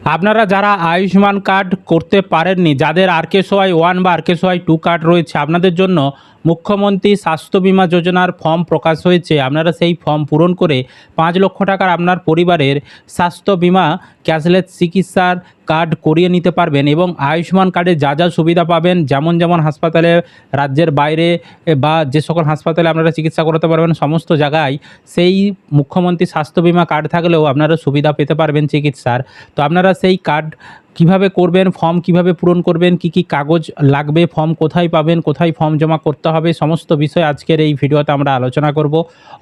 আপনারা যারা আয়ুষ্মান কার্ড করতে পারেননি, যাদের আরকেএসওয়াই 1 বা আরকেএসওয়াই 2 কার্ড রয়েছে, আপনাদের জন্য মুখ্যমন্ত্রী স্বাস্থ্য বীমা যোজনার ফর্ম প্রকাশ হয়েছে। আপনারা সেই ফর্ম পূরণ করে 5 লক্ষ টাকার আপনার পরিবারের স্বাস্থ্য বীমা ক্যাশলেস চিকিৎসার কার্ড করিয়ে নিতে পারবেন এবং আয়ুষ্মান কার্ডে যা যা সুবিধা পাবেন, যেমন যেমন হাসপাতালে, রাজ্যের বাইরে বা যে সকল হাসপাতালে আপনারা চিকিৎসা করাতে পারবেন, সমস্ত জায়গায় সেই মুখ্যমন্ত্রী স্বাস্থ্য বীমা কার্ড থাকলেও আপনারা সুবিধা পেতে পারবেন চিকিৎসার। তো আপনারা সেই কার্ড কিভাবে করবেন, ফর্ম কিভাবে পূরণ করবেন, কি কি কাগজ লাগবে, ফর্ম কোথায় পাবেন, কোথায় ফর্ম জমা করতে হবে, সমস্ত বিষয় আজকের এই ভিডিওতে আমরা আলোচনা করব।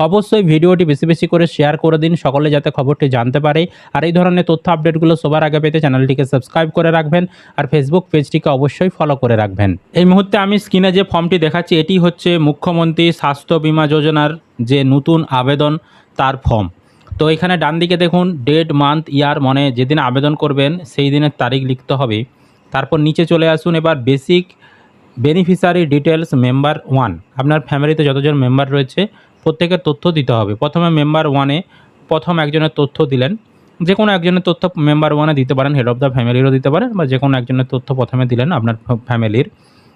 অবশ্যই ভিডিওটি বেশি বেশি করে শেয়ার করে দিন, সকলে যাতে খবরটি জানতে পারে। আর এই ধরনের তথ্য আপডেটগুলো সবার আগে পেতে চ্যানেলটিকে সাবস্ক্রাইব করে রাখবেন আর ফেসবুক পেজটিকে অবশ্যই ফলো করে রাখবেন। এই মুহূর্তে আমি স্ক্রিনে যে ফর্মটি দেখাচ্ছি, এটি হচ্ছে মুখ্যমন্ত্রী স্বাস্থ্য বীমা যোজনার যে নতুন আবেদন তার ফর্ম। তো এখানে ডান দিকে দেখুন ডেট, মান্থ, ইয়ার, মানে যেদিন আবেদন করবেন সেই দিনের তারিখ লিখতে হবে। তারপর নিচে চলে আসুন, এবার বেসিক বেনিফিশিয়ারি ডিটেলস মেম্বার 1, আপনার ফ্যামিলিতে যতজন মেম্বার রয়েছে প্রত্যেকের তথ্য দিতে হবে। প্রথমে মেম্বার 1-এ প্রথম একজনের তথ্য দিলেন, যে কোনো একজনের তথ্য মেম্বার 1-এ দিতে পারেন, হেড অফ দ্য ফ্যামিলিরও দিতে পারেন, বা যে কোনো একজনের তথ্য প্রথমে দিলেন আপনার ফ্যামিলির।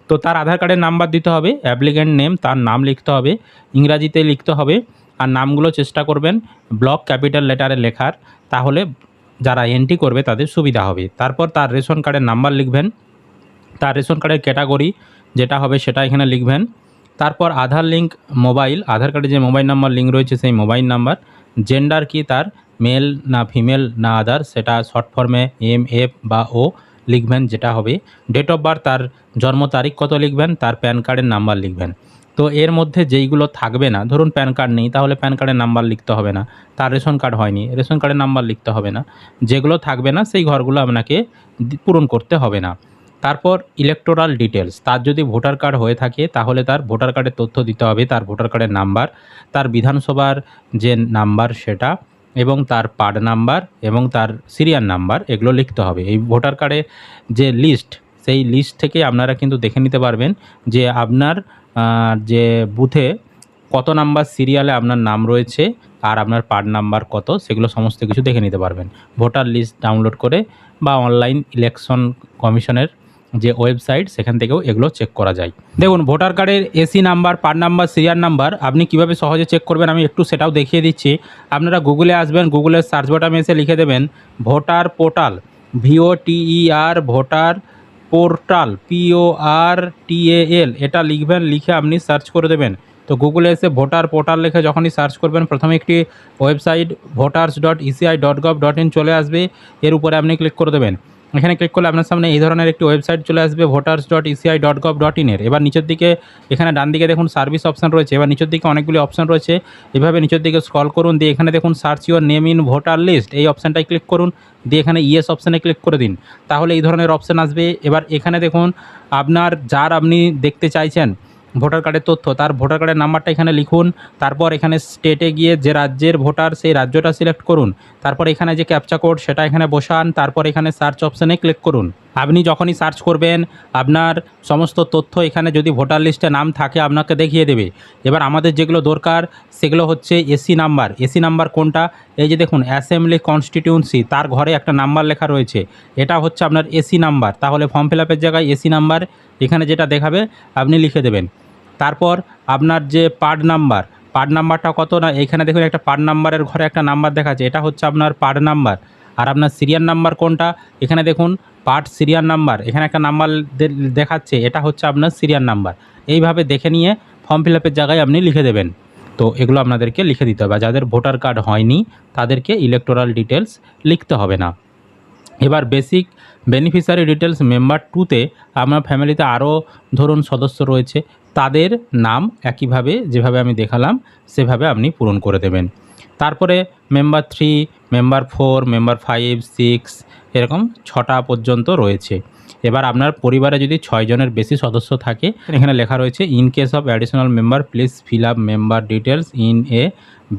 তো তার আধার কার্ডের নাম্বার দিতে হবে, অ্যাপ্লিক্যান্ট নেম তার নাম লিখতে হবে, ইংরাজিতে লিখতে হবে। আর নামগুলো চেষ্টা করবেন ব্লক ক্যাপিটাল লেটারে লেখার, তাহলে যারা এন্ট্রি করবে তাদের সুবিধা হবে। তারপর তার রেশন কার্ডের নাম্বার লিখবেন, তার রেশন কার্ডের ক্যাটাগরি যেটা হবে সেটা এখানে লিখবেন। তারপর আধার লিঙ্ক মোবাইল, আধার কার্ডে যে মোবাইল নাম্বার লিঙ্ক রয়েছে সেই মোবাইল নাম্বার, জেন্ডার কি তার মেল না ফিমেল না আদার, সেটা শর্ট ফর্মে MF বা O লিখবেন যেটা হবে। ডেট অফ বার্থ তার জন্ম তারিখ কত লিখবেন, তার প্যান কার্ডের নাম্বার লিখবেন। তো এর মধ্যে যেইগুলো থাকবে না, ধরুন প্যান কার্ড নেই তাহলে প্যান কার্ডের নাম্বার লিখতে হবে না, তার রেশন কার্ড হয়নি রেশন কার্ডের নাম্বার লিখতে হবে না, যেগুলো থাকবে না সেই ঘরগুলো আপনাকে পূরণ করতে হবে না। তারপর ইলেকটোরাল ডিটেলস, তার যদি ভোটার কার্ড হয়ে থাকে তাহলে তার ভোটার কার্ডের তথ্য দিতে হবে, তার ভোটার কার্ডের নাম্বার, তার বিধানসভার যে নাম্বার সেটা, এবং তার পার্ট নাম্বার এবং তার সিরিয়াল নাম্বার, এগুলো লিখতে হবে। এই ভোটার কার্ডে যে লিস্ট, সেই লিস্ট থেকে আপনারা কিন্তু দেখে নিতে পারবেন যে আপনার যে বুথে কত নাম্বার সিরিয়ালে আপনার নাম রয়েছে আর আপনার পার্ট নাম্বার কত, সেগুলো সমস্ত কিছু দেখে নিতে পারবেন ভোটার লিস্ট ডাউনলোড করে, বা অনলাইন ইলেকশন কমিশনের যে ওয়েবসাইট সেখান থেকেও এগুলো চেক করা যায়। দেখুন ভোটার কার্ডের AC number, part number, serial number আপনি কীভাবে সহজে চেক করবেন আমি একটু সেটাও দেখিয়ে দিচ্ছি। আপনারা গুগলে আসবেন, গুগলের সার্চ বাটনে এসে লিখে দেবেন voter portal, VOTER voter portal, PORTAL, এটা লিখবেন, লিখে আপনি সার্চ করে দেবেন। তো গুগলে এসে ভোটার পোর্টাল লিখে যখনই সার্চ করবেন, প্রথমে একটি ওয়েবসাইট voters.eci.gov.in চলে আসবে, এর উপরে আপনি ক্লিক করে দেবেন। এখানে ক্লিক করলে আপনার সামনে এই ধরনের একটি ওয়েবসাইট চলে আসবে voters.eci.gov.in এর। এবার নিচের দিকে এখানে ডান দিকে দেখুন সার্ভিস অপশান রয়েছে, এবার নিচের দিকে অনেকগুলি অপশান রয়েছে, এভাবে নিচের দিকে স্ক্রল করুন, দিয়ে এখানে দেখুন search your name in voter list, এই অপশানটায় ক্লিক করুন, দিয়ে এখানে ইয়েস অপশানে ক্লিক করে দিন, তাহলে এই ধরনের অপশান আসবে। এবার এখানে দেখুন আপনার যার আপনি দেখতে চাইছেন ভোটার কার্ডের তথ্য, তার ভোটার কার্ডের নাম্বারটা এখানে লিখুন, তারপর এখানে স্টেটে গিয়ে যে রাজ্যের ভোটার সেই রাজ্যটা সিলেক্ট করুন, তারপর এখানে যে ক্যাপচা কোড সেটা এখানে বসান, তারপর এখানে সার্চ অপশানে ক্লিক করুন। আপনি যখনই সার্চ করবেন আপনার সমস্ত তথ্য এখানে যদি ভোটার লিস্টে নাম থাকে আপনাকে দেখিয়ে দেবে। এবার আমাদের যেগুলো দরকার সেগুলো হচ্ছে এসি নাম্বার। এসি নাম্বার কোনটা, এই যে দেখুন অ্যাসেম্বলি কনস্টিটিউয়েন্সি, তার ঘরে একটা নাম্বার লেখা রয়েছে, এটা হচ্ছে আপনার এসি নাম্বার। তাহলে ফর্ম ফিল আপের জায়গায় এসি নাম্বার এখানে যেটা দেখাবে আপনি লিখে দেবেন। তারপর আপনার যে পার্ট নাম্বার, পার্ট নাম্বারটা কত, না এখানে দেখুন একটা পার্ট নাম্বারের ঘরে একটা নাম্বার দেখাচ্ছে, এটা হচ্ছে আপনার পার্ট নাম্বার। আর আপনার সিরিয়াল নাম্বার কোনটা, এখানে দেখুন পার্ট সিরিয়াল নাম্বার, এখানে একটা নাম্বার দেখাচ্ছে, এটা হচ্ছে আপনার সিরিয়াল নাম্বার। এইভাবে দেখে নিয়ে ফর্ম ফিল আপের জায়গায় আপনি লিখে দেবেন। তো এগুলো আপনাদেরকে লিখে দিতে হবে। যাদের ভোটার কার্ড হয়নি তাদেরকে ইলেকটোরাল ডিটেলস লিখতে হবে না। এবার বেসিক বেনিফিশিয়ারি ডিটেলস মেম্বার 2-তে আপনার ফ্যামিলিতে আরও ধরুন সদস্য রয়েছে, তাদের নাম একইভাবে যেভাবে আমি দেখালাম সেভাবে আপনি পূরণ করে দেবেন। তারপরে মেম্বার 3, মেম্বার 4, মেম্বার 5, 6 এরকম 6টা পর্যন্ত রয়েছে। এবার আপনার পরিবারে যদি 6 জনের বেশি সদস্য থাকে, এখানে লেখা রয়েছে in case of additional member please fill up member details in a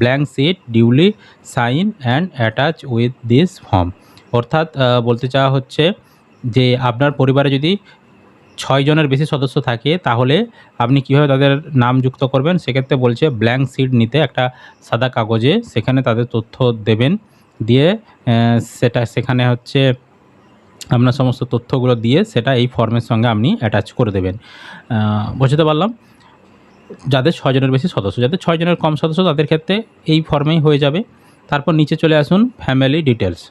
blank sheet duly sign and attach with this form. অর্থাৎ বলতে চাওয়া হচ্ছে যে আপনার পরিবারে যদি 6 জনের বেশি সদস্য থাকে তাহলে আপনি কীভাবে তাদের নাম যুক্ত করবেন, সেক্ষেত্রে বলছে ব্ল্যাঙ্ক শিট নিতে, একটা সাদা কাগজে সেখানে তাদের তথ্য দেবেন, দিয়ে সেখানে হচ্ছে আপনার সমস্ত তথ্যগুলো দিয়ে সেটা এই ফর্মের সঙ্গে আপনি অ্যাটাচ করে দেবেন। বুঝতে পারলাম। যাদের 6 জনের বেশি সদস্য, যাদের 6 জনের কম সদস্য তাদের ক্ষেত্রে এই ফর্মেই হয়ে যাবে। তারপর নিচে চলে আসুন ফ্যামিলি ডিটেলস।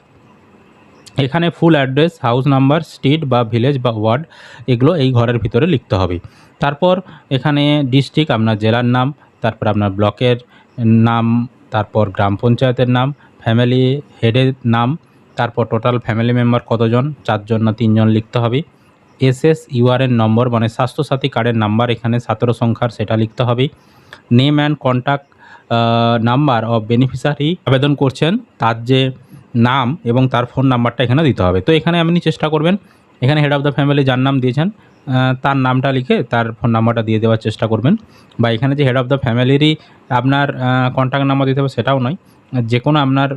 এখানে full address, house number, street বা ভিলেজ বা ওয়ার্ড এগুলো এই ঘরের ভিতরে লিখতে হবে। তারপর এখানে ডিস্ট্রিক্ট, আপনার জেলার নাম, তারপর আপনার ব্লকের নাম, তারপর গ্রাম পঞ্চায়েতের নাম, ফ্যামিলি হেডের নাম, তারপর টোটাল ফ্যামিলি মেম্বার কতজন, 4 জন না 3 জন লিখতে হবে। SSURN নম্বর মানে স্বাস্থ্যসাথী কার্ডের নাম্বার এখানে 17 সংখ্যার সেটা লিখতে হবে। Name and contact number of beneficiary আবেদন করছেন তার যে নাম এবং তার ফোন নাম্বারটা এখানে দিতে হবে। তো এখানে আপনি চেষ্টা করবেন এখানে হেড অফ দ্য ফ্যামিলি যার নাম দিয়েছেন তার নামটা লিখে তার ফোন নাম্বারটা দিয়ে দেওয়ার চেষ্টা করবেন। বা এখানে যে হেড অফ দ্য ফ্যামিলিরই আপনার কন্ট্যাক্ট নাম্বার দিতে হবে সেটাও নয়, যে কোনো আপনার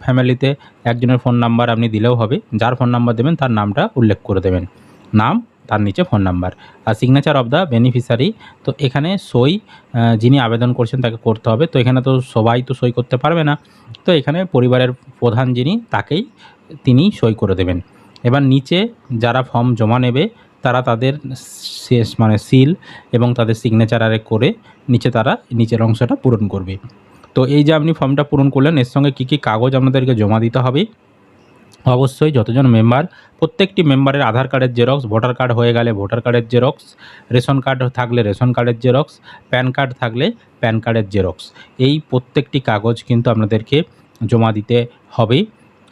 ফ্যামিলিতে একজনের ফোন নাম্বার আপনি দিলেও হবে। যার ফোন নাম্বার দেবেন তার নামটা উল্লেখ করে দেবেন, নাম তার নিচে ফোন নাম্বার। আর সিগনেচার অফ দ্য বেনিফিশিয়ারি, তো এখানে সই যিনি আবেদন করছেন তাকে করতে হবে। তো এখানে তো সবাই তো সই করতে পারবে না, তো এখানে পরিবারের প্রধান যিনি তিনি সই করে দেবেন। এবার নিচে যারা ফর্ম জমা নেবে তারা তাদের শেষ মানে সিল এবং তাদের সিগনেচার করে নিচে তারা নিচের অংশটা পূরণ করবে। তো এই যে আপনি ফর্মটা পূরণ করলেন এর সঙ্গে কী কী কাগজ আপনাদেরকে জমা দিতে হবে, অবশ্যই যতজন মেম্বার প্রত্যেকটি মেম্বারের আধার কার্ডের জেরক্স, ভোটার কার্ড হয়ে গেলে ভোটার কার্ডের জেরক্স, রেশন কার্ড থাকলে রেশন কার্ডের জেরক্স, প্যান কার্ড থাকলে প্যান কার্ডের জেরক্স, এই প্রত্যেকটি কাগজ কিন্তু আপনাদেরকে জমা দিতে হবে।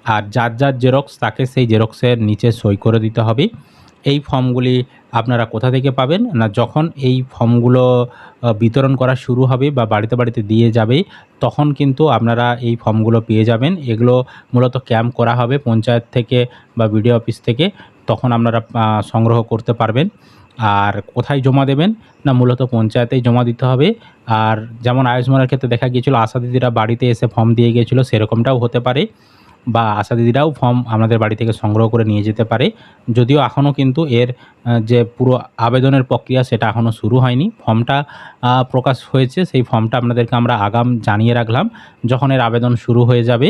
আর যার যার জেরক্স তাকে সেই জেরক্সের নিচে সই করে দিতে হবে। এই ফর্মগুলি আপনারা কোথা থেকে পাবেন না, যখন এই ফর্মগুলো বিতরণ করা শুরু হবে বা বাড়িতে বাড়িতে দিয়ে যাবে তখন কিন্তু আপনারা এই ফর্মগুলো পেয়ে যাবেন। এগুলো মূলত ক্যাম্প করা হবে পঞ্চায়েত থেকে বা বিডিও অফিস থেকে, তখন আপনারা সংগ্রহ করতে পারবেন। আর কোথায় জমা দেবেন না, মূলত পঞ্চায়েতেই জমা দিতে হবে। আর যেমন আয়ুষ্মানের ক্ষেত্রে দেখা গিয়েছিল আশা দিদিরা বাড়িতে এসে ফর্ম দিয়ে গিয়েছিলো, সেরকমটাও হতে পারে, বা আশা দিদিরাও ফর্ম আমাদের বাড়ি থেকে সংগ্রহ করে নিয়ে যেতে পারে। যদিও এখনও কিন্তু এর যে পুরো আবেদনের প্রক্রিয়া সেটা এখনও শুরু হয়নি। ফর্মটা প্রকাশ হয়েছে, সেই ফর্মটা আপনাদেরকে আমরা আগাম জানিয়ে রাখলাম। যখন এর আবেদন শুরু হয়ে যাবে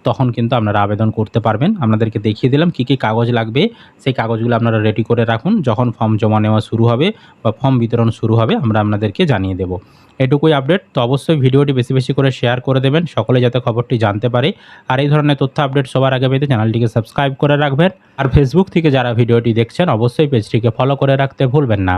তখন কিন্তু আপনারা আবেদন করতে পারবেন। আপনাদেরকে দেখিয়ে দিলাম কী কী কাগজ লাগবে, সেই কাগজগুলো আপনারা রেডি করে রাখুন। যখন ফর্ম জমা নেওয়া শুরু হবে বা ফর্ম বিতরণ শুরু হবে আমরা আপনাদেরকে জানিয়ে দেব। এটুকুই আপডেট। তো অবশ্যই ভিডিওটি বেশি বেশি করে শেয়ার করে দেবেন, সকলে যাতে খবরটি জানতে পারে। আর এই ধরনের তথ্য আপডেট সবার আগে পেতে চ্যানেলটিকে সাবস্ক্রাইব করে রাখবেন। আর ফেসবুক থেকে যারা ভিডিওটি দেখছেন অবশ্যই পেজটিকে ফলো করে রাখতে ভুলবেন না।